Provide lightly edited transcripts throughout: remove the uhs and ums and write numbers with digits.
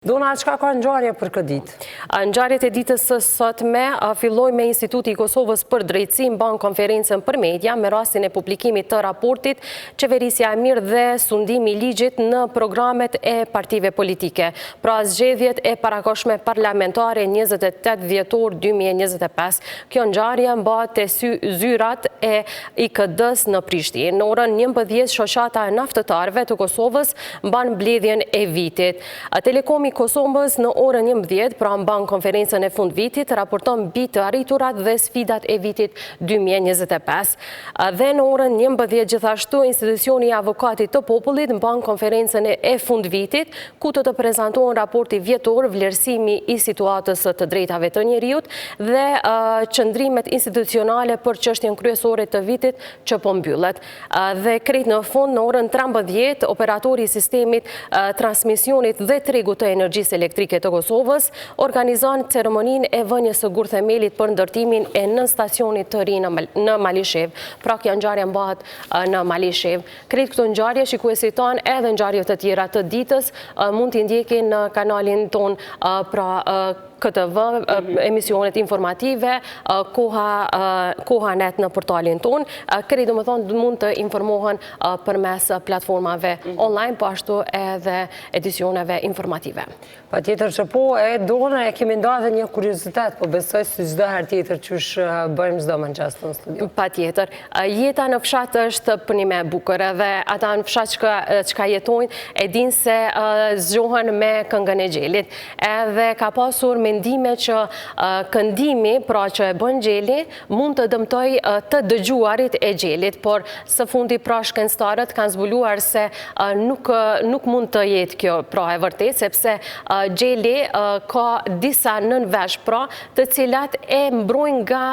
Dona, çka ka ngjarje për këtë ditë? Ngjarjet e ditës së sotme filloi me Instituti i Kosovës për Drejtësi mban konferencën për media me rastin e publikimit të raportit Qeverisja e Mirë dhe sundimi i ligjit në programet e partive politike. Pra zgjedhjet e parakohshme parlamentare 28 dhjetor 2025. Kjo ngjarje mbahet te zyrat e IKD-s në Prishtinë. Në orën 11 shoqata e naftëtarëve të Kosovës mban mbledhjen e vitit. Telekomi Kosovës në orën 11 pra mban konferencën e fund vitit, raporton mbi të arriturat dhe sfidat e vitit 2025. Dhe në orën 11 gjithashtu institucioni i avokatit të popullit mban konferencën e fund vitit, ku të prezantohen raporti vjetor, vlerësimi i situatës të drejtave të njeriut dhe qëndrimet institucionale për çështjen kryesore të vitit që po mbyllet. Dhe krejt në fund në orën 13 operatori i sistemit transmisionit dhe tregut të energjisë elektrike të Kosovës organizon ceremoninë e vënies së gurthemelit për ndërtimin e nën stacionit të ri në Malishev. Pra kjo ngjarje mbahet në Malishev. Krejt këto ngjarje shikuesit tonë edhe ngjarjet të tjera të ditës mund t'i ndjekin në kanalin ton pra KTV, emisionet informative, koha net në portalin ton. Krejt do më thonë mund të informohen përmes platformave online, po ashtu edhe edicioneve informative. Patjetër që po, Dona, e kemi nda dhe një kuriozitet, po besoj si çdo herë tjetër qysh bëjmë çdo mëngjes në studio. Patjetër. Jeta në fshat është punime e bukur dhe ata në fshat çka jetojnë e dinë se zgjohen me këngën e xhelit. Edhe ka pasur mendime që këndimi, pra që e bën xheli, mund të dëmtoj të dëgjuarit e xhelit, por së fundi pra shkencëtarët kanë zbuluar se nuk mund të jetë kjo pra e vërtet, sepse xheli ka disa nënvesh pra të cilat e mbrojnë nga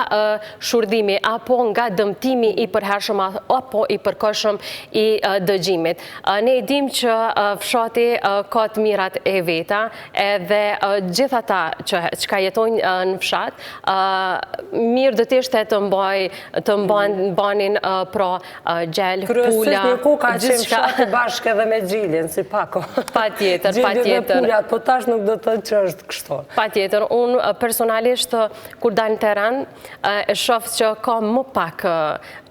shurdhimi apo nga dëmtimi i përhershëm apo i përkohshëm i dëgjimit. Ne dim që fshati ka të mirat e veta edhe gjithë ata që jetojnë në fshat, mirë do të ishte të mbanin pra gjel, pula, kryesisht një kohë ka qenë fshati bashkë edhe me xhelin, si pako. Patjetër. Po tash nuk do të thotë që është kështu. Patjetër, unë personalisht kur dal në terren e shoh që ka më pak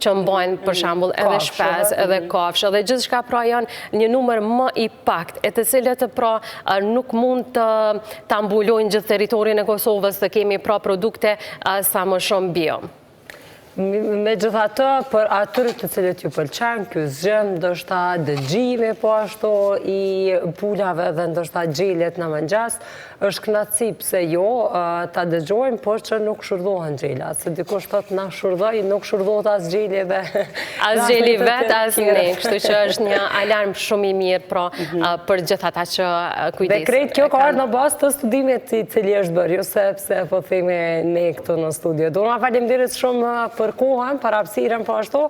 që mbajnë për shembull edhe shpesë, edhe kafshë, edhe gjithçka pra janë një numër më i pakt, e të cilët pra nuk mund ta mbulojnë gjithë territorin e Kosovës të kemi pra produkte sa më shumë bio. Megjithatë, për atyre të cilët ju pëlqen, ky zgjem ndoshta dëgjimi po ashtu i pulave dhe ndoshta xhelet në mëngjes, është kënaqësi pse jo ta dëgjojmë, por që nuk shurdhohen xhelat. Se dikush thotë na shurdhoi, nuk shurdhohet as xheli dhe as xheli vet as ne, kështu që është një alarm shumë i mirë pra për gjithë ata që kujdesin. Dhe krejt kjo ka ardhur në bazë të studimit i cili është bërë, jo sepse po themi ne këtu në studio. Dona, faleminderit shumë për kohën, për hapësirën po ashtu.